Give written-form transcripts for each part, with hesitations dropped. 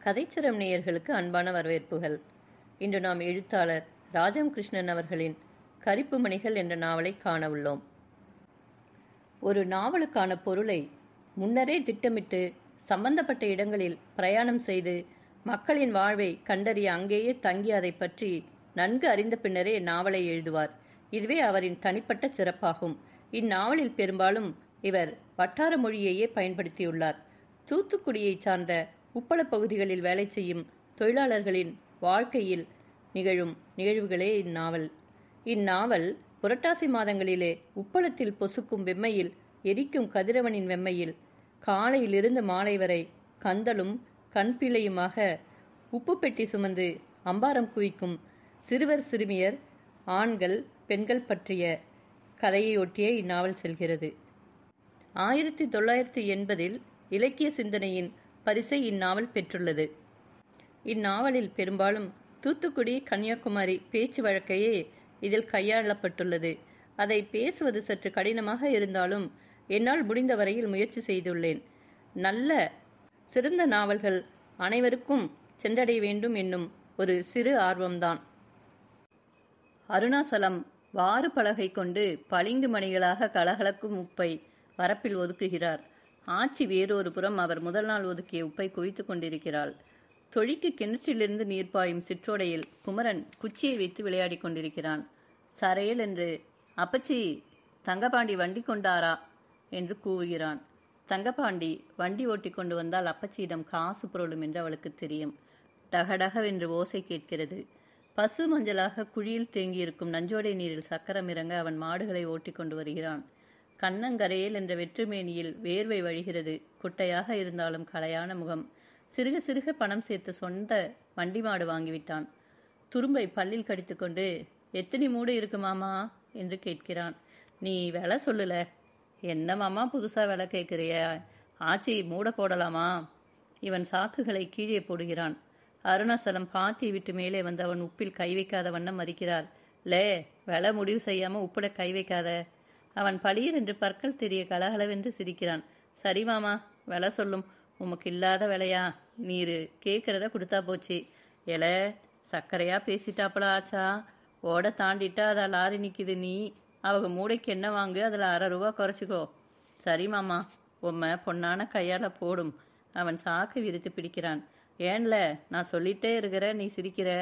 கதைச்சிரம் நேயர்களுக்கு அன்பான வரவேற்புகள். இன்று நாம் எழுத்தாளர் ராஜம் கிருஷ்ணன் அவர்களின் கரிப்பு மணிகள் என்ற நாவலை காண உள்ளோம். ஒரு நாவலுக்கான பொருளை முன்னரே திட்டமிட்டு சம்பந்தப்பட்ட இடங்களில் பிரயாணம் செய்து மக்களின் வாழ்வை கண்டறிய அங்கேயே தங்கி அதை பற்றி நன்கு அறிந்த பின்னரே நாவலை எழுதுவார். இதுவே அவரின் தனிப்பட்ட சிறப்பாகும். இந்நாவலில் பெரும்பாலும் இவர் வட்டார மொழியையே பயன்படுத்தியுள்ளார். தூத்துக்குடியை சார்ந்த உப்பள பகுதிகளில் வேலை செய்யும் தொழிலாளர்களின் வாழ்க்கையில் நிகழும் நிகழ்வுகளே இந்நாவல் புரட்டாசி மாதங்களிலே உப்பளத்தில் பொசுக்கும் வெம்மையில், எரிக்கும் கதிரவனின் வெம்மையில், காலையிலிருந்து மாலை வரை கந்தலும் கண்பிழையுமாக உப்பு பெட்டி சுமந்து அம்பாரம் குவிக்கும் சிறுவர் சிறுமியர், ஆண்கள் பெண்கள் பற்றிய கதையொட்டியே இந்நாவல் செல்கிறது. 1980 இலக்கிய சிந்தனையின் பரிசை இந்நாவல் பெற்றுள்ளது. இந்நாவலில் பெரும்பாலும் தூத்துக்குடி கன்னியாகுமரி பேச்சு வழக்கையே இதில் கையாளப்பட்டுள்ளது. அதை பேசுவது சற்று கடினமாக இருந்தாலும் என்னால் முடிந்த வரையில் முயற்சி செய்துள்ளேன். நல்ல சிறந்த நாவல்கள் அனைவருக்கும் சென்றடைய வேண்டும் என்னும் ஒரு சிறு ஆர்வம்தான். அருணாசலம் வாறு பலகை கொண்டு பளிங்கு மணிகளாக கலகலக்கும் உப்பை வரப்பில் ஒதுக்குகிறார். ஆச்சி வேறொரு புறம் அவர் முதல் நாள் ஒதுக்கிய உப்பை குவித்து கொண்டிருக்கிறாள். தொழிக்கு கிணற்றிலிருந்து நீர் பாயும் சிற்றோடையில் குமரன் குச்சியை வைத்து விளையாடி கொண்டிருக்கிறான். சரையல் என்று அப்பச்சி தங்கபாண்டி வண்டி கொண்டாரா என்று கூவுகிறான். தங்கபாண்டி வண்டி ஓட்டி கொண்டு வந்தால் அப்பச்சியிடம் காசு பொருளும் என்று அவளுக்கு தெரியும். டகடகவென்று ஓசை கேட்கிறது. பசு மஞ்சளாக குழியில் தேங்கியிருக்கும் நஞ்சோடை நீரில் சக்கரம் இறங்க அவன் மாடுகளை ஓட்டி கொண்டு வருகிறான். கண்ணங்கரையில் என்ற வெற்றுமேனியில் வேர்வை வழிகிறது. குட்டையாக இருந்தாலும் கலையான முகம். சிறுக சிறுக பணம் சேர்த்து சொந்த வண்டி மாடு வாங்கிவிட்டான். துரும்பை பல்லில் கடித்து கொண்டு, எத்தனை மூடு இருக்கு மாமா என்று கேட்கிறான். நீ விலை சொல்லல. என்ன மாமா புதுசா விலை கேட்கிறிய? ஆச்சி மூட போடலாமா? இவன் சாக்குகளை கீழே போடுகிறான். அருணாசலம் பாத்தியை விட்டு மேலே வந்து அவன் உப்பில் கை வைக்காத வண்ணம் மறிக்கிறார். லே, விலை முடிவு செய்யாம உப்புட கை வைக்காத. அவன் பளீர் என்று பற்கள் தெரிய கலகலவென்று சிரிக்கிறான். சரி மாமா, விலை சொல்லும். உமக்கு இல்லாத விலையா? நீரு கேட்கறத கொடுத்தா போச்சு. எல சர்க்கரையா பேசிட்டாப்பல ஆச்சா. ஓட தாண்டிட்டா அதை லாரி நிற்கிது. நீ அவங்க மூடைக்கு என்ன வாங்கு, அதில் 1/2 ரூபா குறைச்சிக்கோ. சரி மாமா, உம்மை பொன்னான கையால் போடும். அவன் சாக்கு விரித்து பிடிக்கிறான். ஏன்ல நான் சொல்லிட்டே இருக்கிற, நீ சிரிக்கிற.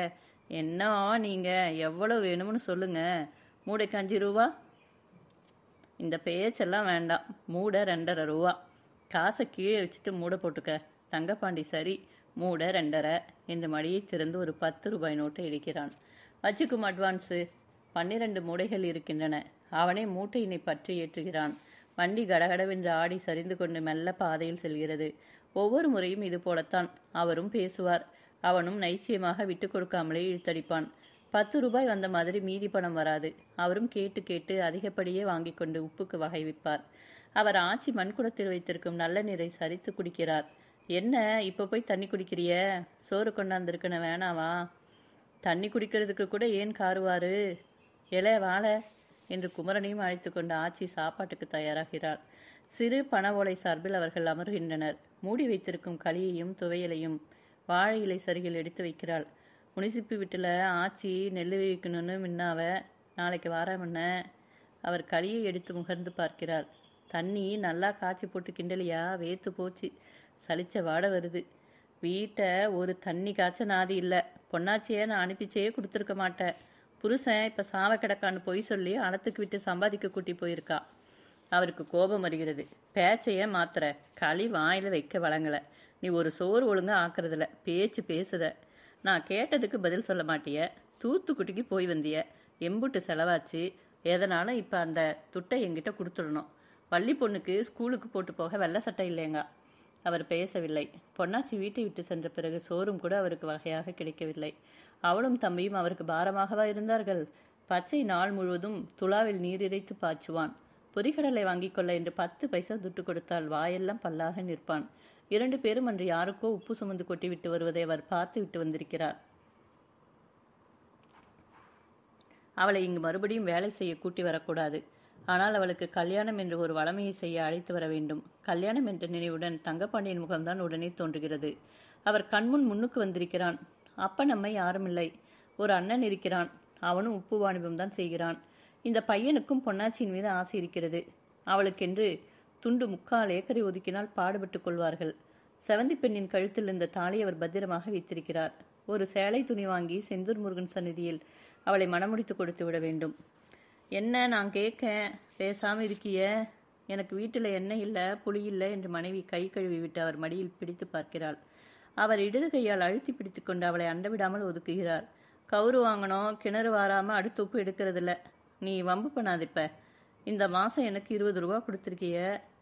என்னவா நீங்க எவ்வளவு வேணும்னு சொல்லுங்க. மூடைக்கு 5 ரூபா. இந்த பேச்செல்லாம் வேண்டாம். மூடை 2.5 ரூபா. காசை கீழே வச்சுட்டு மூடை போட்டுக்க. தங்கப்பாண்டி சரி, மூடை 2.5 என்று மடியை திறந்து ஒரு 10 ரூபாய் நோட்டை எடுக்கிறான். வச்சுக்கும் அட்வான்ஸு. 12 மூடைகள் இருக்கின்றன. அவனே மூட்டையினை பற்றி ஏற்றுகிறான். வண்டி கடகடவென்று ஆடி சரிந்து கொண்டு மெல்ல பாதையில் செல்கிறது. ஒவ்வொரு முறையும் இது போலத்தான். அவரும் பேசுவார். அவனும் நைச்சியமாக விட்டு கொடுக்காமலே இழுத்தடிப்பான். 10 ரூபாய் வந்த மாதிரி மீதி பணம் வராது. அவரும் கேட்டு கேட்டு அதிகப்படியே வாங்கி கொண்டு உப்புக்கு வகை விற்பார். அவர் ஆச்சி மண்குடத்தில் வைத்திருக்கும் நல்ல நீரை சரித்து குடிக்கிறார். என்ன இப்போ போய் தண்ணி குடிக்கிறிய? சோறு கொண்டாந்துருக்கணும் வேணாவா? தண்ணி குடிக்கிறதுக்கு கூட ஏன் காருவாரு? எலே வாழ என்று குமரனையும் அழைத்து கொண்டு ஆச்சி சாப்பாட்டுக்கு தயாராகிறார். சிறு பண ஓலை சார்பில் அவர்கள் அமர்கின்றனர். மூடி வைத்திருக்கும் களியையும் துவையலையும் வாழை இலை சருகில் எடுத்து வைக்கிறாள். முனிசிப்பு வீட்டில் ஆச்சி நெல் வைக்கணும்னு முன்னாவ, நாளைக்கு வாரமுன்ன. அவர் களியை எடுத்து முகர்ந்து பார்க்கிறார். தண்ணி நல்லா காய்ச்சி போட்டு கிண்டலியா? வேத்து போச்சு. சலிச்ச வாடை வருது. வீட்டை ஒரு தண்ணி காய்ச்ச நாதி இல்லை. பொன்னாச்சியை நான் அனுப்பிச்சே கொடுத்துருக்க மாட்டேன். புருஷன் இப்போ சாவ கிடக்கான்னு பொய் சொல்லி அனத்துக்கு விட்டு சம்பாதிக்க கூட்டி போயிருக்கா. அவருக்கு கோபம் வருகிறது. பேச்சையே மாத்திர. களி வாயில் வைக்க வழங்கலை. நீ ஒரு சோறு ஒழுங்காக ஆக்குறதில்ல. பேச்சு பேசுத. நான் கேட்டதுக்கு பதில் சொல்ல மாட்டிய. தூத்துக்குட்டிக்கு போய் வந்திய. எம்புட்டு செலவாச்சு. எதனாலும் இப்போ அந்த துட்டை என்கிட்ட கொடுத்துடணும். வள்ளி பொண்ணுக்கு ஸ்கூலுக்கு போட்டு போக வெள்ளை சட்டை இல்லைங்க. அவர் பேசவில்லை. பொன்னாச்சி வீட்டை விட்டு சென்ற பிறகு சோறும் கூட அவருக்கு வகையாக கிடைக்கவில்லை. அவளும் தம்பியும் அவருக்கு பாரமாகவா இருந்தார்கள்? பச்சை நாள் முழுவதும் துளாவில் நீர் இறைத்து பாய்ச்சுவான். பொரிகடலை வாங்கிக் கொள்ள என்று 10 பைசா துட்டு கொடுத்தால் வாயெல்லாம் பல்லாக நிற்பான். 2 பேரும் அன்று யாருக்கோ உப்பு சுமந்து கொட்டிவிட்டு வருவதை அவர் பார்த்து விட்டு வந்திருக்கிறார். அவளை இங்கு மறுபடியும் வேலை செய்ய கூட்டி வரக்கூடாது. ஆனால் அவளுக்கு கல்யாணம் என்று ஒரு வளமையை செய்ய அழைத்து வர வேண்டும். கல்யாணம் என்ற நினைவுடன் தங்கப்பாண்டியின் முகம்தான் உடனே தோன்றுகிறது. அவர் கண்முன் முன்னுக்கு வந்திருக்கிறான். அப்பன் அம்மை யாருமில்லை. ஒரு அண்ணன் இருக்கிறான். அவனும் உப்பு வாணிபம் தான் செய்கிறான். இந்த பையனுக்கும் பொன்னாச்சியின் மீது ஆசை இருக்கிறது. அவளுக்கென்று துண்டு 3/4 ஏக்கரை ஒதுக்கினால் பாடுபட்டு கொள்வார்கள். செவந்தி பெண்ணின் கழுத்தில் இருந்த தாலி அவர் பத்திரமாக வைத்திருக்கிறார். ஒரு சேலை துணி வாங்கி செந்தூர் முருகன் சந்நிதியில் அவளை மணமுடித்து கொடுத்து விட வேண்டும். என்ன நான் கேட்க, பேசாமல் இருக்கிய? எனக்கு வீட்டில் எண்ணெய் இல்லை, புளி இல்லை என்று மனைவி கை கழுவி விட்டு அவர் மடியில் பிடித்து பார்க்கிறாள். அவர் இடது கையால் அழுத்தி பிடித்து கொண்டு அவளை அண்டவிடாமல் ஒதுக்குகிறார். கவுரு வாங்கணும், கிணறு வாராமல் அடுத்து உப்பு எடுக்கிறதில்ல. நீ வம்பு பண்ணாதிப்ப. இந்த மாதம் எனக்கு 20 ரூபா கொடுத்துருக்கிய.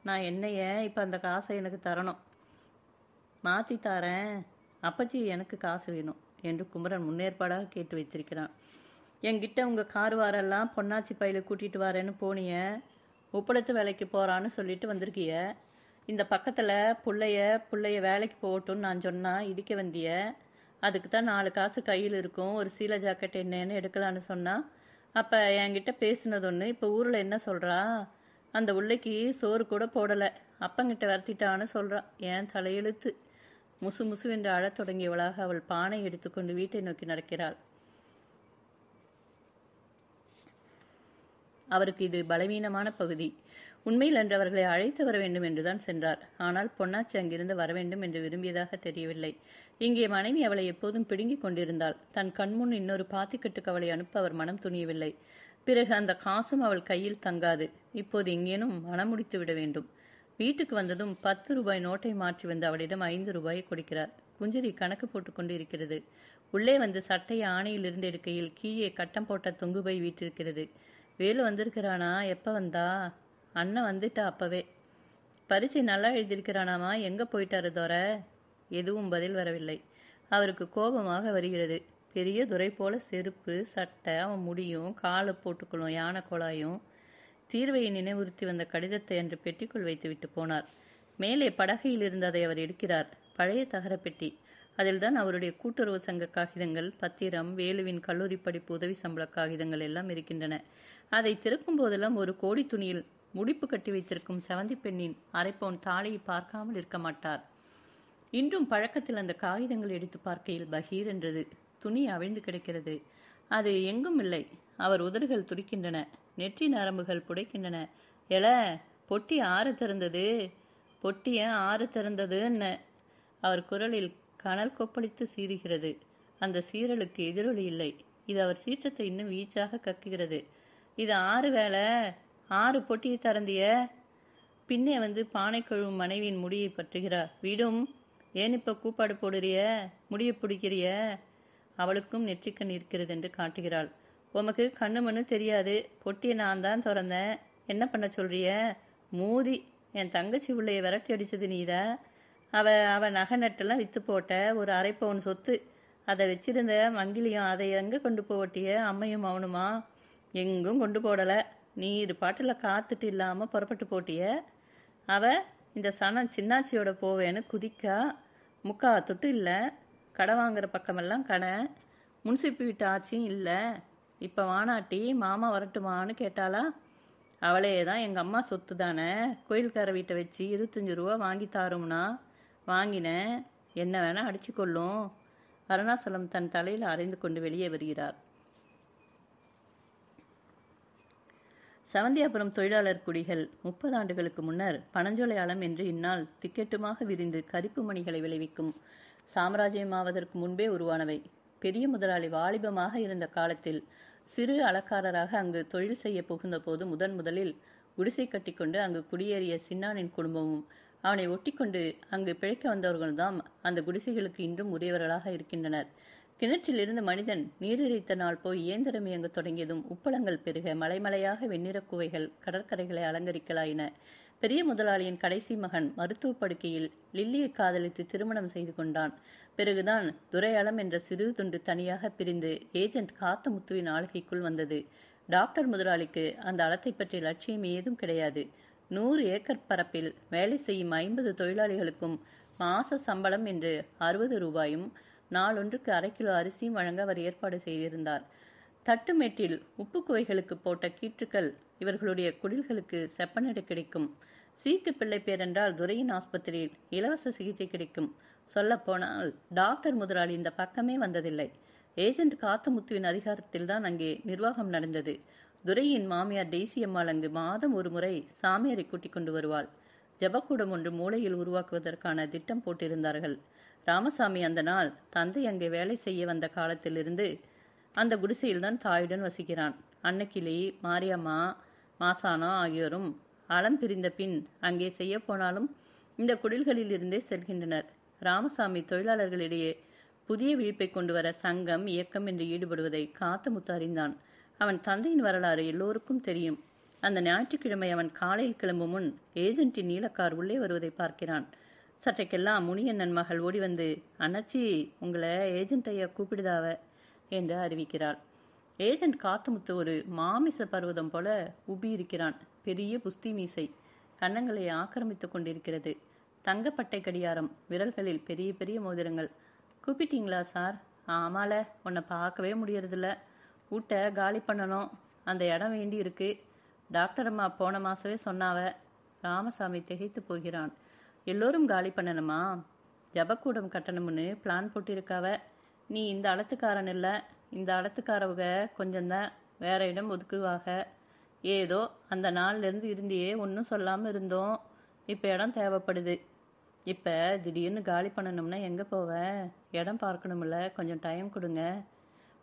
நான் என்னைய இப்போ அந்த காசை எனக்கு தரணும். மாற்றி தாரேன். அப்பச்சி எனக்கு காசு வேணும் என்று குமரன் முன்னேற்பாடாக கேட்டு வைத்திருக்கிறான். என்கிட்ட உங்கள் கார் வாரெல்லாம் பொன்னாச்சி பையில கூட்டிகிட்டு வரேன்னு போனிய. உப்பளத்து வேலைக்கு போகிறான்னு சொல்லிட்டு வந்திருக்கிய. இந்த பக்கத்தில் பிள்ளைய வேலைக்கு போகட்டும்னு நான் சொன்னால் இடிக்க வந்திய. அதுக்கு தான் 4 காசு கையில் இருக்கும். ஒரு சீலை ஜாக்கெட் என்னன்னு எடுக்கலான்னு சொன்னால் அப்போ என்கிட்ட பேசுனது ஒன்று. இப்போ ஊரில் என்ன சொல்கிறா? அந்த உள்ளைக்கு சோறு கூட போடலை, அப்பங்கிட்ட விரட்டிட்டான்னு சொல்கிறா. ஏன் தலையெழுத்து. முசு முசு என்று அழத் தொடங்கியவளாக அவள் பானை எடுத்துக்கொண்டு வீட்டை நோக்கி நடக்கிறாள். அவருக்கு இது பலவீனமான பகுதி. உண்மையில் அன்று அவர்களை அழைத்து வர வேண்டும் என்றுதான் சென்றார். ஆனால் பொன்னாச்சி அங்கிருந்து வர வேண்டும் என்று விரும்பியதாக தெரியவில்லை. இங்கே மனைவி அவளை எப்போதும் பிடுங்கிக் கொண்டிருந்தாள். தன் கண்முன் இன்னொரு பாத்திக்கட்டுக்கு அவளை அனுப்ப அவர் மனம் துணியவில்லை. பிறகு அந்த காசும் அவள் கையில் தங்காது. இப்போது எங்கேனும் மனம் முடித்து விட வேண்டும். வீட்டுக்கு வந்ததும் 10 ரூபாய் நோட்டை மாற்றி வந்து அவளிடம் 5 ரூபாயை கொடுக்கிறார். குஞ்சரி கணக்கு போட்டுக்கொண்டு இருக்கிறது. உள்ளே வந்து சட்டையை ஆணையிலிருந்து எடுக்கையில் கீழே கட்டம் போட்ட தொங்கு பை வீட்டிருக்கிறது. வேலு வந்திருக்கிறானா? எப்போ வந்தா? அண்ணன் வந்துட்டா அப்பவே. பரீட்சை நல்லா எழுதியிருக்கிறானாமா? எங்கே போயிட்டாரு தோற? எதுவும் பதில் வரவில்லை. அவருக்கு கோபமாக வருகிறது. பெரிய துரை போல செருப்பு, சட்டை, அவன் முடியும், காலை போட்டுக்கொள்ளும் யானை கோலாயும். தீர்வையை நினைவுறுத்தி வந்த கடிதத்தை அன்று பெட்டிக்குள் வைத்துவிட்டு போனார். மேலே படகையில் இருந்து அதை அவர் எடுக்கிறார். பழைய தகர பெட்டி. அதில்தான் அவருடைய கூட்டுறவு சங்க காகிதங்கள், பத்திரம், வேலுவின் கல்லூரி படிப்பு உதவி சம்பள காகிதங்கள் எல்லாம் இருக்கின்றன. அதை திறக்கும் போதெல்லாம் ஒரு கோடி துணியில் முடிப்பு கட்டி வைத்திருக்கும் செவந்தி பெண்ணின் 1/2 பவுன் தாலியை பார்க்காமல் இருக்க மாட்டார். இன்றும் பழக்கத்தில் அந்த காகிதங்கள் எடுத்து பார்க்கையில் பகீர் என்றது. துணி அவிழ்ந்து கிடக்கிறது. அது எங்கும் இல்லை. அவர் உதடுகள் துடிக்கின்றன. நெற்றி நரம்புகள் புடைக்கின்றன. எல, பொட்டி ஆறு திறந்தது, பொட்டிய ஆறு திறந்ததுன்னு அவர் குரலில் கனல் கொப்பளித்து சீறுகிறது. அந்த சீரலுக்கு எதிரொலி இல்லை. இது அவர் சீற்றத்தை இன்னும் வீச்சாக கக்குகிறது. இது 6 வேலை, 6 பொட்டியை திறந்திய. பின்னே வந்து பானை கழுவும் மனைவியின் முடியை பற்றுகிறார். வீடும், ஏன் இப்போ கூப்பாடு போடுறிய? முடியை பிடிக்கிறிய? அவளுக்கும் நெற்றிக்கண் இருக்கிறது என்று காட்டுகிறாள். உமக்கு கண்ணு மண்ணு தெரியாது. பொட்டியை நான் தான் திறந்தேன். என்ன பண்ண சொல்றிய? மூதி. என் தங்கச்சி உள்ளைய விரட்டி அடிச்சது நீதா? அவ நகை நட்டெல்லாம் விற்று போட்ட ஒரு 1/2 பவுன் சொத்து. அதை வச்சிருந்த மங்கிலியும் அதை எங்கே கொண்டு போட்டிய? அம்மையும் அவனுமா? எங்கும் கொண்டு போடலை. நீர் பாட்டில் காத்துட்டு இல்லாமல் புறப்பட்டு போட்டிய. அவ இந்த சனம் சின்னாச்சியோட போவேன்னு குதிக்கா. 3/4 தொட்டு இல்லை. கடை வாங்குற பக்கமெல்லாம் கடை. முன்சிப்பு வீட்டு ஆச்சியும் இல்லை. இப்போ வானாட்டி மாமா வரட்டுமான்னு கேட்டாளா? அவளே தான் எங்கள் அம்மா சொத்து தானே. கோயில்கார வீட்டை வச்சு 25 ரூபா வாங்கி தாரும்னா வாங்கினேன். என்ன வேணால் அடிச்சு கொள்ளும். அருணாசலம் தன் தலையில் அரைந்து கொண்டு வெளியே வருகிறார். சவந்தியாபுரம் தொழிலாளர் குடிகள் 30 ஆண்டுகளுக்கு முன்னர் பனஞ்சோலை அலம் என்று இந்நாள் திக்கெட்டுமாக விரிந்து கரிப்பு மணிகளை விளைவிக்கும் சாம்ராஜ்யமாவதற்கு முன்பே உருவானவை. பெரிய முதலாளி வாலிபமாக இருந்த காலத்தில் சிறு அளக்காரராக அங்கு தொழில் செய்ய புகுந்த போது முதலில் குடிசை கட்டிக்கொண்டு அங்கு குடியேறிய சின்னானின் குடும்பமும் அவனை ஒட்டிக்கொண்டு அங்கு பிழைக்க வந்தவர்கள்தான் அந்த குடிசைகளுக்கு இன்றும் உரியவர்களாக இருக்கின்றனர். கிணற்றில் இருந்து மனிதன் நீரிறைத்த நாள் போய் இயந்திரம் இயங்க தொடங்கியதும் உப்பளங்கள் பெருக மலைமலையாக வெண்ணிறக் குவைகள் கடற்கரைகளை அலங்கரிக்கலாயின. பெரிய முதலாளியின் கடைசி மகன் மருத்துவ படுக்கையில் லில்லியை காதலித்து திருமணம் செய்து கொண்டான். பிறகுதான் துரையளம் என்ற சிறு துண்டு தனியாக பிரிந்து ஏஜென்ட் காத்தமுத்துவின் ஆளுகைக்குள் வந்தது. டாக்டர் முதலாளிக்கு அந்த அளத்தை பற்றிய லட்சியம் ஏதும் கிடையாது. 100 ஏக்கர் பரப்பில் வேலை செய்யும் 50 தொழிலாளிகளுக்கும் மாச சம்பளம் என்று 60 ரூபாயும் நாளொன்றுக்கு 1/2 கிலோ அரிசியும் வழங்க அவர் ஏற்பாடு செய்திருந்தார். தட்டுமேட்டில் உப்பு குவைகளுக்கு போட்ட கீற்றுக்கள் இவர்களுடைய குடில்களுக்கு செப்பனிட கிடைக்கும். சீக்கு பிள்ளை பேரென்றால் துரையின் ஆஸ்பத்திரியில் இலவச சிகிச்சை கிடைக்கும். சொல்லப்போனால் டாக்டர் முதலாளி இந்த பக்கமே வந்ததில்லை. ஏஜென்ட் காத்தமுத்துவின் அதிகாரத்தில்தான் அங்கே நிர்வாகம் நடந்தது. துரையின் மாமியார் டெய்சி அம்மாள் அங்கு மாதம் ஒரு முறை சாமியாரை கூட்டிக் கொண்டு வருவாள். ஜபக்கூடம் ஒன்று மூளையில் உருவாக்குவதற்கான திட்டம் போட்டிருந்தார்கள். ராமசாமி அந்த நாள் தந்தை அங்கே வேலை செய்ய வந்த காலத்திலிருந்து அந்த குடிசையில்தான் தாயுடன் வசிக்கிறான். அன்னக்கிளி, மாரியம்மா, மாசானா ஆகியோரும் அலம் பிரிந்த பின் அங்கே செய்ய போனாலும் இந்த குடில்களில் இருந்தே செல்கின்றனர். ராமசாமி தொழிலாளர்களிடையே புதிய விழிப்பை கொண்டு வர சங்கம், இயக்கம் என்று ஈடுபடுவதை காத்தமுத்து அறிந்தான். அவன் தந்தையின் வரலாறு எல்லோருக்கும் தெரியும். அந்த ஞாயிற்றுக்கிழமை அவன் காலையில் கிளம்பும் முன் ஏஜென்ட்டின் நீலக்கார் உள்ளே வருவதை பார்க்கிறான். சற்றைக்கெல்லாம் முனியண்ணன் மகள் ஓடி வந்து, அண்ணாச்சி, உங்களை ஏஜென்ட் ஐயா கூப்பிடுதாவ என்று அறிவிக்கிறாள். ஏஜென்ட் காத்தமுத்து ஒரு மாமிச பர்வதம் போல உபி இருக்கிறான். பெரிய புஸ்தி மீசை கன்னங்களை ஆக்கிரமித்து கொண்டிருக்கிறது. தங்கப்பட்டை கடியாரம், விரல்களில் பெரிய பெரிய மோதிரங்கள். கூப்பிட்டீங்களா சார்? ஆமால, உன்னை பார்க்கவே முடியறதில்ல. வீட்டை காலி பண்ணணும், அந்த இடம் வேண்டி இருக்கு. டாக்டர் அம்மா போன மாசமே சொன்னாவ. ராமசாமி திகைத்து போகிறான். எல்லோரும் காலி பண்ணணுமா? ஜபக்கூடம் கட்டணும்னு பிளான் போட்டிருக்காவ. நீ இந்த அளத்துக்காரன் இல்லை, இந்த அளத்துக்காரவங்க கொஞ்சம்தான் வேற இடம் ஒதுக்குவாக. ஏதோ அந்த நாள்லேருந்து இருந்தியே, ஒன்றும் சொல்லாமல் இருந்தோம். இப்போ இடம் தேவைப்படுது. இப்போ திடீர்னு காலி பண்ணணும்னா எங்கே போவ? இடம் பார்க்கணும்ல, கொஞ்சம் டைம் கொடுங்க.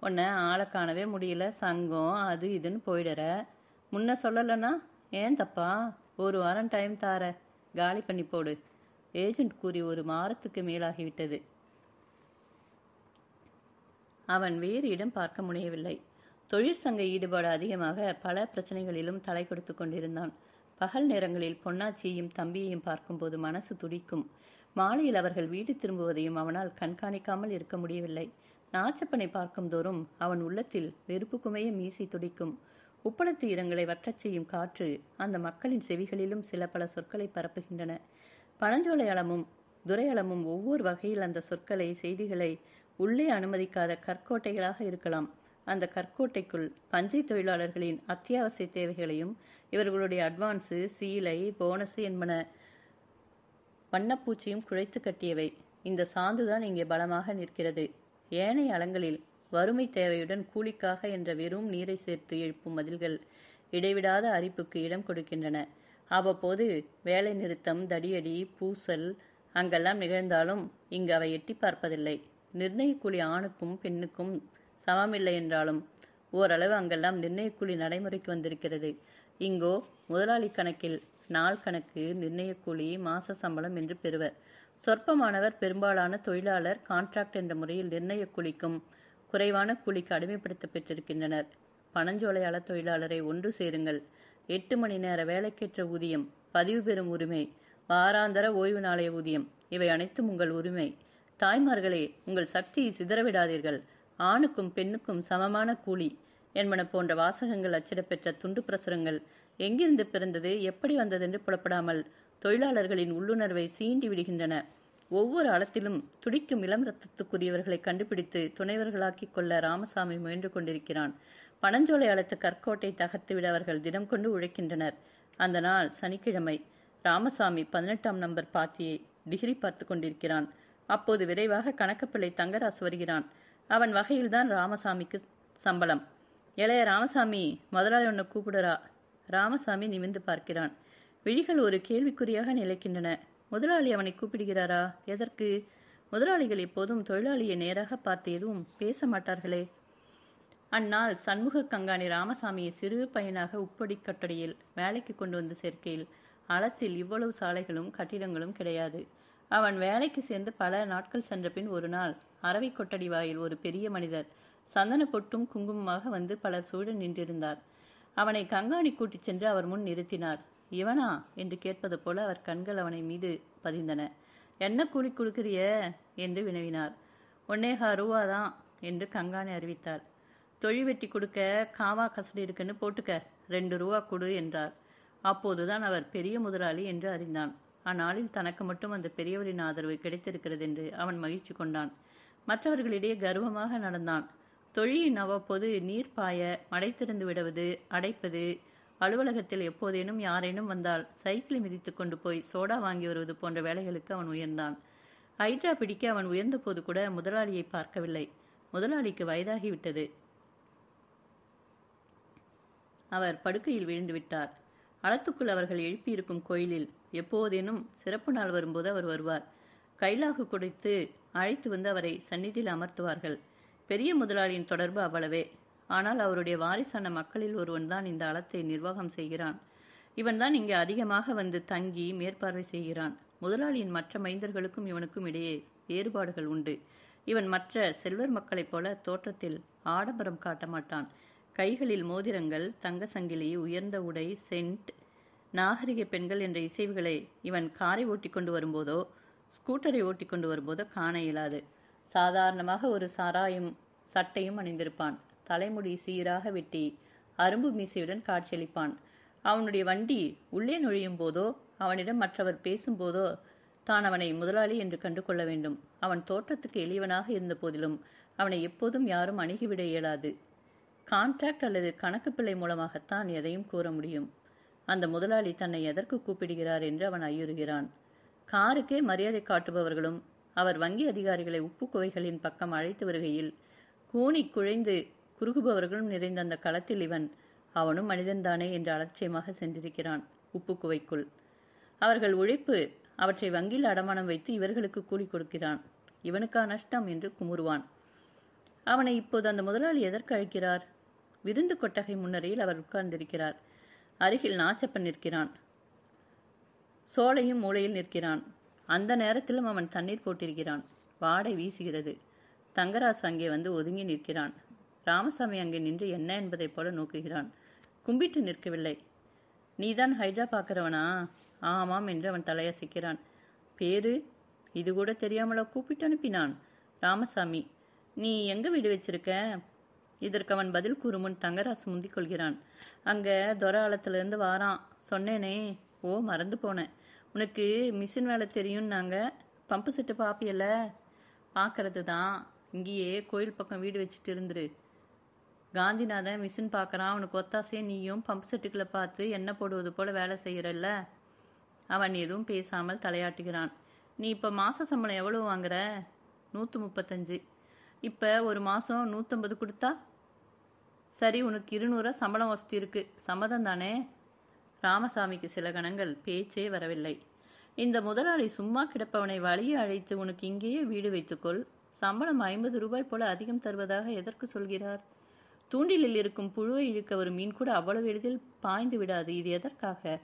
உன்னை ஆளை காணவே முடியல, சங்கம் அது இதுன்னு போயிடுற. முன்ன சொல்லலைன்னா ஏன் தப்பா? ஒரு வாரம் டைம் தார, காலி பண்ணி போடு. ஏஜென்ட் கூறி ஒரு வாரத்துக்கு மேலாகிவிட்டது. அவன் வேறு இடம் பார்க்க முடியவில்லை. தொழிற்சங்க ஈடுபாடு அதிகமாக பல பிரச்சனைகளிலும் தலை கொடுத்து கொண்டிருந்தான். பகல் நேரங்களில் பொன்னாச்சியையும் தம்பியையும் பார்க்கும்போது மனசு துடிக்கும். மாலையில் அவர்கள் வீடு திரும்புவதையும் அவனால் கண்காணிக்காமல் இருக்க முடியவில்லை. நாச்சப்பனை பார்க்கும் தோறும் அவன் உள்ளத்தில் வெறுப்பு குமைய மீசை துடிக்கும். உப்பளத்து ஈரங்களை வற்றச் செய்யும் காற்று அந்த மக்களின் செவிகளிலும் சில பல சொற்களை பரப்புகின்றன. பனஞ்சோலை அளமும் துரையளமும் ஒவ்வொரு வகையில் அந்த சொற்களை, செய்திகளை உள்ளே அனுமதிக்காத கற்கோட்டைகளாக இருக்கலாம். அந்த கற்கோட்டைக்குள் பஞ்சை தொழிலாளர்களின் அத்தியாவசிய தேவைகளையும் இவர்களுடைய அட்வான்ஸு, சீலை, போனஸு என்பன வண்ணப்பூச்சியும் குழைத்து கட்டியவை. இந்த சாந்துதான் இங்கே பலமாக நிற்கிறது. ஏனைய அலங்களில் வறுமை தேவையுடன் கூலிக்காக என்ற வெறும் நீரை சேர்த்து எழுப்பும் மதில்கள் இடைவிடாத அரிப்புக்கு இடம் கொடுக்கின்றன. அவ்வப்போது வேலை நிறுத்தம், தடியடி, பூசல் அங்கெல்லாம் நிகழ்ந்தாலும் இங்கு அவை எட்டி பார்ப்பதில்லை. நிர்ணய கூலி ஆணுக்கும் பெண்ணுக்கும் சமமில்லை என்றாலும் ஓரளவு அங்கெல்லாம் நிர்ணய கூலி நடைமுறைக்கு வந்திருக்கிறது. இங்கோ முதலாளி கணக்கில் நாள் கணக்கு, நிர்ணய கூலி, மாச சம்பளம் என்று பெறுவர். சொற்பமானவர் பெரும்பாலான தொழிலாளர் கான்ட்ராக்ட் என்ற முறையில் நிர்ணய கூலிக்கும் குறைவான கூலிக்கு அடிமைப்படுத்த பெற்றிருக்கின்றனர். பனஞ்சோலையாள தொழிலாளரை ஒன்று சேருங்கள். 8 மணி நேர வேலைக்கேற்ற ஊதியம், பதிவு பெறும் உரிமை, வாராந்தர ஓய்வு நாளைய ஊதியம், இவை அனைத்தும் உங்கள் உரிமை. தாய்மார்களே, உங்கள் சக்தியை சிதறவிடாதீர்கள். ஆணுக்கும் பெண்ணுக்கும் சமமான கூலி என்பன போன்ற வாசகங்கள் அச்சிடப்பெற்ற துண்டு பிரசுரங்கள் எங்கிருந்து பிறந்தது, எப்படி வந்ததென்று புலப்படாமல் தொழிலாளர்களின் உள்ளுணர்வை சீண்டி விடுகின்றன. ஒவ்வொரு அளத்திலும் துடிக்கும் இளம் ரத்தத்துக்குரியவர்களை கண்டுபிடித்து துணைவர்களாக்கிக் கொள்ள ராமசாமி முயன்று கொண்டிருக்கிறான். பனஞ்சோலை அளத்து கற்கோட்டை தகர்த்துவிட அவர்கள் தினம் கொண்டு உழைக்கின்றனர். அந்த நாள் சனிக்கிழமை. ராமசாமி 18ஆம் நம்பர் பாத்தியை டிகிரி பார்த்து கொண்டிருக்கிறான். அப்போது விரைவாக கணக்குப்பிள்ளை தங்கராசு வருகிறான். அவன் வகையில்தான் ராமசாமிக்கு சம்பளம். இளைய ராமசாமி, முதலாளி உன்னை கூப்பிடுறா. ராமசாமி நிமிர்ந்து பார்க்கிறான். விழிகள் ஒரு கேள்விக்குறியாக நிலைக்கின்றன. முதலாளி அவனை கூப்பிடுகிறாரா? எதற்கு? முதலாளிகள் எப்போதும் தொழிலாளியை நேராக பார்த்து எதுவும் பேச மாட்டார்களே. அந்நாள் சண்முக கங்காணி ராமசாமியை சிறு பையனாக உப்படி கட்டடியில் வேலைக்கு கொண்டு வந்து சேர்க்கையில் அளத்தில் இவ்வளவு சாலைகளும் கட்டிடங்களும் கிடையாது. அவன் வேலைக்கு சேர்ந்து பல நாட்கள் சென்ற பின் ஒரு நாள் அரவை கொட்டடி வாயில் ஒரு பெரிய மனிதர் சந்தன பொட்டும் குங்குமமாக வந்து பலர் சூழ நின்றிருந்தார். அவனை கங்காணி கூட்டிச் சென்று அவர் முன் நிறுத்தினார். இவனா என்று கேட்பது போல அவர் கண்கள் அவனை மீது பதிந்தன. என்ன கூலி கொடுக்கிறிய என்று வினவினார். 1.25 ரூபாதான் என்று கங்காணி அறிவித்தார். தொழில் வெட்டி கொடுக்க காவா கசடி இருக்குன்னு போட்டுக்க, 2 ரூபா கொடு என்றார். அப்போதுதான் அவர் பெரிய முதலாளி என்று அறிந்தான். அந்நாளில் தனக்கு மட்டும் அந்த பெரியவரின் ஆதரவு கிடைத்திருக்கிறது என்று அவன் மகிழ்ச்சி கொண்டான். மற்றவர்களிடையே கர்வமாக நடந்தான். தொழிலின் அவ்வப்போது நீர் பாய, மடை திறந்து விடுவது, அடைப்பது, அலுவலகத்தில் எப்போதேனும் யாரேனும் வந்தால் சைக்கிளை மிதித்து கொண்டு போய் சோடா வாங்கி வருவது போன்ற வேலைகளுக்கு அவன் உயர்ந்தான். ஹைட்ரா பிடிக்க அவன் உயர்ந்த போது கூட முதலாளியை பார்க்கவில்லை. முதலாளிக்கு வயதாகிவிட்டது. அவர் படுக்கையில் விழுந்து விட்டார். அளத்துக்குள் அவர்கள் எழுப்பியிருக்கும் கோயிலில் எப்போதேனும் சிறப்பு நாள் வரும்போது அவர் வருவார். கைலாகு குடைத்து அழைத்து வந்து அவரை சந்நிதியில் அமர்த்துவார்கள். பெரிய முதலாளியின் தொடர்பு அவ்வளவே. ஆனால் அவருடைய வாரிசான மக்களில் ஒருவன் தான் இந்த அளத்தை நிர்வாகம் செய்கிறான். இவன்தான் இங்கே அதிகமாக வந்து தங்கி மேற்பார்வை செய்கிறான். முதலாளியின் மற்ற மைந்தர்களுக்கும் இவனுக்கும் இடையே வேறுபாடுகள் உண்டு. இவன் மற்ற செல்வர் மக்களைப் போல தோற்றத்தில் ஆடம்பரம் காட்ட மாட்டான். கைகளில் மோதிரங்கள், தங்க சங்கிலி, உயர்ந்த உடை, சென்ட், நாகரிக பெண்கள் என்ற இசைவுகளை இவன் காரை ஓட்டி கொண்டு வரும்போதோ ஸ்கூட்டரை ஓட்டி கொண்டு வரும்போதோ காண இயலாது. சாதாரணமாக ஒரு சாராயும் சட்டையும் அணிந்திருப்பான். தலைமுடி சீராக வெட்டி அரும்பு மீசையுடன் காட்சியளிப்பான். அவனுடைய வண்டி உள்ளே நுழையும் போதோ அவனிடம் மற்றவர் பேசும்போதோ தான் அவனை முதலாளி என்று கண்டு கொள்ள வேண்டும். அவன் தோற்றத்துக்கு எளியவனாக இருந்த போதிலும் அவனை எப்போதும் யாரும் அணுகிவிட இயலாது. கான்ட்ராக்ட் அல்லது கணக்கு பிள்ளை மூலமாகத்தான் எதையும் கூற முடியும். அந்த முதலாளி தன்னை எதற்கு கூப்பிடுகிறார் என்று அவன் ஐயுறுகிறான். காருக்கே மரியாதை காட்டுபவர்களும் அவர் வங்கி அதிகாரிகளை உப்பு குவைகளின் பக்கம் அழைத்து வருகையில் கூனி குழைந்து குறுகுபவர்களும் நிறைந்த அந்த களத்தில் இவன் அவனும் மனிதன்தானே என்று அலட்சியமாக சென்றிருக்கிறான் உப்பு குவைக்குள். அவர்கள் உழைப்பு அவற்றை வங்கியில் அடமானம் வைத்து இவர்களுக்கு கூலி கொடுக்கிறான். இவனுக்கா நஷ்டம் என்று குமுறுவான். அவனை இப்போது அந்த முதலாளி எதற்கு அழைக்கிறார்? விருந்து கொட்டகை முன்னரையில் அவர் உட்கார்ந்திருக்கிறார். அருகில் நாச்சப்பன் நிற்கிறான். சோலையும் மூலையில் நிற்கிறான். அந்த நேரத்திலும் அவன் தண்ணீர் போட்டிருக்கிறான். வாடை வீசுகிறது. தங்கராசு அங்கே வந்து ஒதுங்கி நிற்கிறான். ராமசாமி அங்கே நின்று என்ன என்பதைப் போல நோக்குகிறான். கும்பிட்டு நிற்கவில்லை. நீதான் ஹைட்ரா பார்க்கிறவனா? ஆமாம் என்று அவன் தலையசைக்கிறான். பேரு? இது கூட தெரியாமலோ கூப்பிட்டு அனுப்பினான்? ராமசாமி. நீ எங்க வீடு வச்சிருக்க? இதற்கு அவன் பதில் கூறும் முன் தங்கராசு முந்திக் கொள்கிறான். அங்க தொராலத்திலிருந்து வாரான். சொன்னேனே. ஓ, மறந்து போனேன். உனக்கு மிஷின் வேலை தெரியும்னாங்க. Pump set பாப்பியல்ல? பார்க்கறது தான். இங்கேயே கோயில் பக்கம் வீடு வச்சுட்டு இருந்துரு. காந்திநாதன் மிஷின் பார்க்குறான். அவனுக்கு ஒத்தாசையே நீயும் பம்பு செட்டுக்களை பார்த்து எண்ணெய் போடுவது போல வேலை செய்கிறல்ல. அவன் எதுவும் பேசாமல் தலையாட்டுகிறான். நீ இப்போ மாத சம்பளம் எவ்வளோ வாங்குற? 135. இப்போ ஒரு மாதம் 150 கொடுத்தா? சரி, உனக்கு 200 சம்பளம் வசதி இருக்கு. சம்மதம் தானே? ராமசாமிக்கு சில கணங்கள் பேச்சே வரவில்லை. இந்த முதலாளி சும்மா கிடப்பவனை வழியே அழைத்து உனக்கு இங்கேயே வீடு வைத்துக்கொள், சம்பளம் 50 ரூபாய் போல அதிகம் தருவதாக எதற்கு சொல்கிறார்? தூண்டிலில் இருக்கும் புழுவை இழுக்க ஒரு மீன் கூட அவ்வளவு எளிதில் பாய்ந்து விடாது. இது எதற்காக?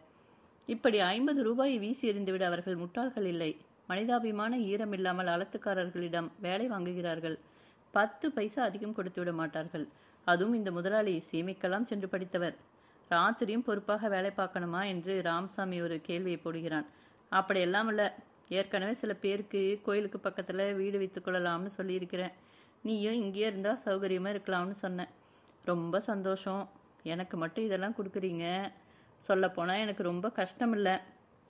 இப்படி 50 ரூபாயை வீசி எறிந்துவிட அவர்கள் முட்டாள்கள் இல்லை. மனிதாபிமான ஈரமில்லாமல் அளத்துக்காரர்களிடம் வேலை வாங்குகிறார்கள். 10 பைசா அதிகம் கொடுத்து விட மாட்டார்கள். அதுவும் இந்த முதலாளி சீமைக்கெல்லாம் சென்று படித்தவர். ராத்திரியும் பொறுப்பாக வேலை பார்க்கணுமா என்று ராமசாமி ஒரு கேள்வியை போடுகிறான். அப்படியெல்லாம் இல்லை. ஏற்கனவே சில பேருக்கு கோயிலுக்கு பக்கத்தில் வீடு வைத்து கொள்ளலாம்னு சொல்லியிருக்கிறேன். நீயும் இங்கேயே இருந்தால் சௌகரியமாக இருக்கலாம்னு சொன்னேன். ரொம்ப சந்தோஷம். எனக்கு மட்டும் இதெல்லாம் கொடுக்குறீங்க. சொல்லப்போனால் எனக்கு ரொம்ப கஷ்டம் இல்லை.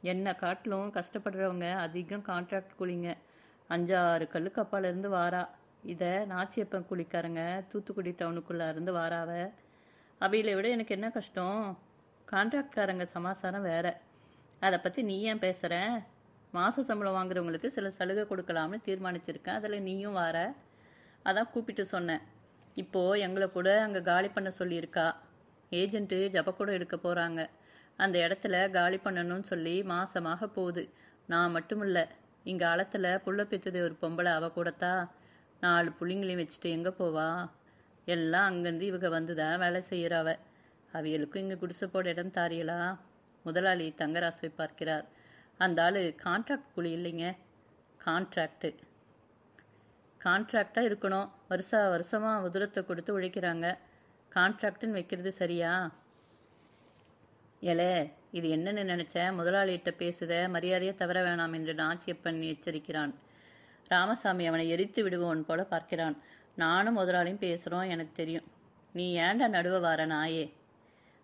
என்னை காட்டிலும் கஷ்டப்படுறவங்க அதிகம் கான்ட்ராக்ட் கூலிங்க. 5-6 கல்லுக்கு அப்பாலேருந்து வாரா. இதை நாச்சியப்பன் கூலிக்காரங்க தூத்துக்குடி டவுனுக்குள்ளே இருந்து வாராவ. அவைகளை விட எனக்கு என்ன கஷ்டம்? கான்ட்ராக்ட்காரங்க சமாசாரம் வேற. அதை பற்றி நீ ஏன் பேசுகிற? மாத சம்பளம் வாங்குறவங்களுக்கு சில சலுகை கொடுக்கலாம்னு தீர்மானிச்சிருக்கேன். அதில் நீயும் வார. அதான் கூப்பிட்டு சொன்னேன். இப்போது எங்களை கூட அங்கே காலி பண்ண சொல்லியிருக்கா. ஏஜென்ட்டு ஜபக்கூடம் எடுக்க போகிறாங்க. அந்த இடத்துல காலி பண்ணணும்னு சொல்லி மாசமாக போகுது. நான் மட்டும் இல்லை, இங்கே அளத்தில் புள்ள பெற்றுது ஒரு பொம்பளை. அவ கூடத்தா 4 புள்ளிங்களையும் வச்சுட்டு எங்கே போவா? எல்லாம் அங்கேருந்து இவங்க வந்துதான் வேலை செய்கிறாவ. அவைகளுக்கும் இங்கே குடிசை போட இடம் தாரியலா? முதலாளி தங்கராசுவை பார்க்கிறார். அந்த ஆள் கான்ட்ராக்ட் கூலி இல்லைங்க. கான்ட்ராக்டாக இருக்கணும். வருஷமாக உதிரத்தை கொடுத்து உழைக்கிறாங்க. கான்ட்ராக்டுன்னு வைக்கிறது சரியா? ஏலே, இது என்னன்னு நினச்சேன்? முதலாளிகிட்ட பேசுத மரியாதையை தவற வேணாம் என்று நாச்சியப்பன் எச்சரிக்கிறான். ராமசாமி அவனை எரித்து விடுவோன் போல பார்க்கிறான். நானும் முதலாளியும் பேசுகிறோம், எனக்கு தெரியும். நீ ஏண்டா நடுவ வார நாயே?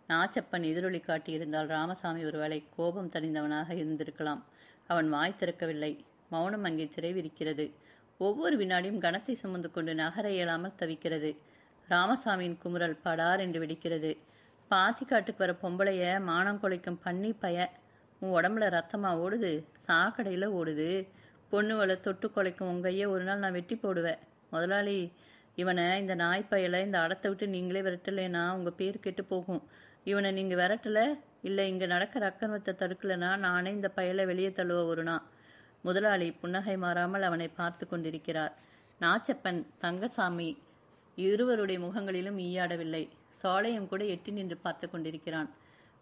நாச்சப்பன் எதிரொலி காட்டியிருந்தால் ராமசாமி ஒருவேளை கோபம் தணிந்தவனாக இருந்திருக்கலாம். அவன் வாய் திறக்கவில்லை. மௌனம் அங்கே திரைவிரிக்கிறது. ஒவ்வொரு வினாடியும் கனத்தை சுமந்து கொண்டு நகர இயலாமல் தவிக்கிறது. ராமசாமியின் குமுறல் படார் என்று வெடிக்கிறது. பாத்திக்காட்டுக்கு வர பொம்பளைய மானம் கொலைக்கும் பண்ணி பய. உன் உடம்புல ரத்தமா ஓடுது? சாக்கடையில் ஓடுது. பொண்ணுவளை தொட்டு கொலைக்கும் உங்கையே ஒரு நாள் நான் வெட்டி போடுவேன். முதலாளி, இவனை இந்த நாய்ப்பையலை இந்த அடத்தை விட்டு நீங்களே விரட்டலைன்னா உங்கள் பேர் கெட்டு போகும். இவனை நீங்கள் விரட்டலை, இல்லை இங்கே நடக்கிற அக்கிரமத்தை தடுக்கலைன்னா நானே இந்த பயலை வெளியே தள்ளுவ ஒரு நாள். முதலாளி புன்னகை மாறாமல் அவனை பார்த்து கொண்டிருக்கிறார். நாச்சப்பன், தங்கசாமி இருவருடைய முகங்களிலும் ஈயாடவில்லை. சோலையும் கூட எட்டி நின்று பார்த்து கொண்டிருக்கிறான்.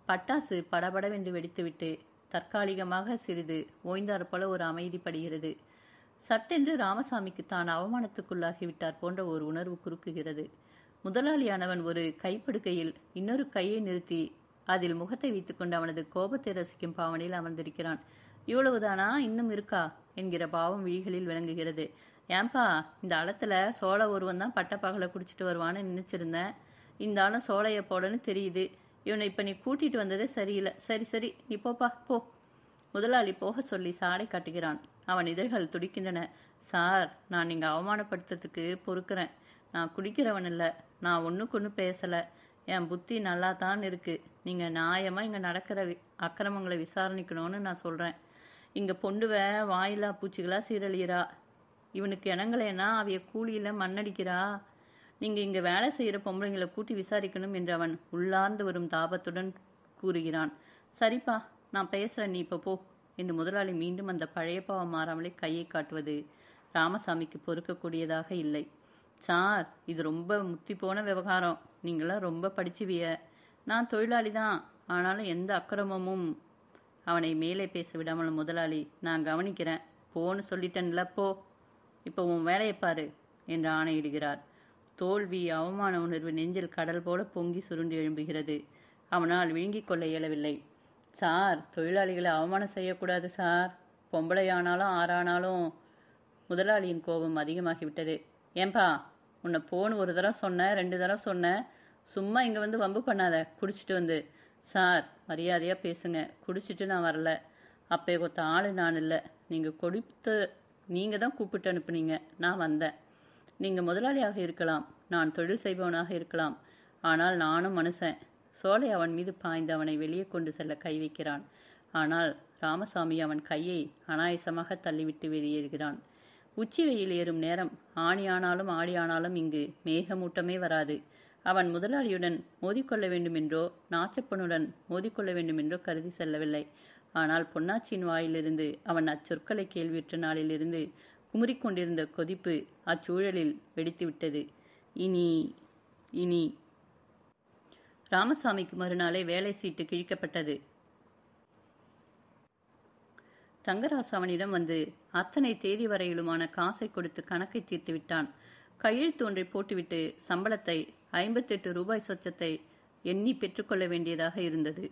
பட்டாசு படபடவென்று வெடித்துவிட்டு தற்காலிகமாக சிறிது ஓய்ந்தாற் போல ஒரு அமைதி படுகிறது. சட்டென்று ராமசாமிக்கு தான் அவமானத்துக்குள்ளாகிவிட்டார் போன்ற ஒரு உணர்வு குறுக்குகிறது. முதலாளியானவன் ஒரு கைப்படுக்கையில் இன்னொரு கையை நிறுத்தி அதில் முகத்தை வைத்துக்கொண்டு அவனது கோபத்தை ரசிக்கும் பாவனையில் அமர்ந்திருக்கிறான். இவ்வளவுதானா, இன்னும் இருக்கா என்கிற பாவம் விழிகளில் விளங்குகிறது. ஏன்பா, இந்த அளத்துல சோளை ஒருவன் தான் பட்டப்பகலை குடிச்சிட்டு வருவான்னு நினைச்சிருந்தேன். இந்த ஆளும் சோளைய போடன்னு தெரியுது. இவனை இப்ப நீ கூட்டிட்டு வந்ததே சரியில்லை. சரி சரி, நீ போப்பா போ. முதலாளி போக சொல்லி சாடை காட்டுகிறான். அவன் இதழ்கள் துடிக்கின்றன. சார், நான் நீங்க அவமானப்படுத்துறதுக்கு பொறுக்கிறேன். நான் குடிக்கிறவன் இல்லை. நான் ஒன்றுக்கு ஒன்று பேசலை. என் புத்தி நல்லா தான் இருக்கு. நீங்கள் நியாயமாக இங்கே நடக்கிற அக்கிரமங்களை விசாரணிக்கணும்னு நான் சொல்கிறேன். இங்கே பொண்டுவ வாயிலா பூச்சிகளா சீரழிகிறா. இவனுக்கு இனங்களேனா அவைய கூலியில் மண்ணடிக்கிறா. நீங்கள் இங்கே வேலை செய்கிற பொம்பளைங்களை கூட்டி விசாரிக்கணும் என்று அவன் உள்ளார்ந்து வரும் தாபத்துடன் கூறுகிறான். சரிப்பா, நான் பேசுகிறேன், நீ இப்போ போ என்று முதலாளி மீண்டும் அந்த பழைய பாவம் மாறாமலே கையை காட்டுவது ராமசாமிக்கு பொறுக்கக்கூடியதாக இல்லை. சார், இது ரொம்ப முத்தி போன விவகாரம். நீங்களாம் ரொம்ப படிச்சுவிய. நான் தொழிலாளி தான், ஆனாலும் எந்த அக்கிரமமும். அவனை மேலே பேச விடாமல் முதலாளி, நான் கவனிக்கிறேன், போன்னு சொல்லிட்டேன்ல, போ, இப்போ உன் வேலையை பாரு என்று ஆணையிடுகிறார். தோல்வி, அவமான உணர்வு நெஞ்சில் கடல் போல பொங்கி சுருண்டு எழும்புகிறது. அவனால் விழுங்கிக் கொள்ள இயலவில்லை. சார், தொழிலாளிகளை அவமானம் செய்யக்கூடாது சார். பொம்பளையானாலும் ஆறானாலும். முதலாளியின் கோபம் அதிகமாகிவிட்டது. ஏன்பா, உன்னை போன்னு ஒரு தரம் சொன்னேன், 2 தரம் சொன்னேன். சும்மா இங்கே வந்து வம்பு பண்ணாத. குடிச்சிட்டு வந்து. சார், மரியாதையாக பேசுங்க. குடிச்சிட்டு நான் வரல. அப்போ கொத்த ஆள் நான் இல்லை. நீங்கள் தான் கூப்பிட்டு அனுப்புனீங்க, நான் வந்தேன். நீங்கள் முதலாளியாக இருக்கலாம், நான் தொழில் செய்பவனாக இருக்கலாம். ஆனால் நானும் மனுஷன். சோலை அவன் மீது பாய்ந்து அவனை வெளியே கொண்டு செல்ல கை வைக்கிறான். ஆனால் ராமசாமி அவன் கையை அனாயசமாக தள்ளிவிட்டு வெளியேறுகிறான். உச்சி வெயில் ஏறும் நேரம். ஆணியானாலும் ஆடியானாலும் இங்கு மேகமூட்டமே வராது. அவன் முதலாளியுடன் மோதிக்கொள்ள வேண்டுமென்றோ நாச்சப்பனுடன் மோதிக்கொள்ள வேண்டுமென்றோ கருதி செல்லவில்லை. ஆனால் பொன்னாச்சியின் வாயிலிருந்து அவன் அச்சொற்களை கேள்வியுற்ற நாளிலிருந்து குமுறிக்கொண்டிருந்த கொதிப்பு அச்சூழலில் வெடித்துவிட்டது. இனி ராமசாமிக்கு மறுநாளே வேலை சீட்டு கிழிக்கப்பட்டது. தங்கராசு அவனிடம் வந்து அத்தனை தேதி வரையிலுமான காசை கொடுத்து கணக்கை தீர்த்து விட்டான். கையெழுத்து ஒன்றை போட்டுவிட்டு சம்பளத்தை 58 ரூபாய் சொச்சத்தை எண்ணி பெற்றுக்கொள்ள வேண்டியதாக இருந்தது.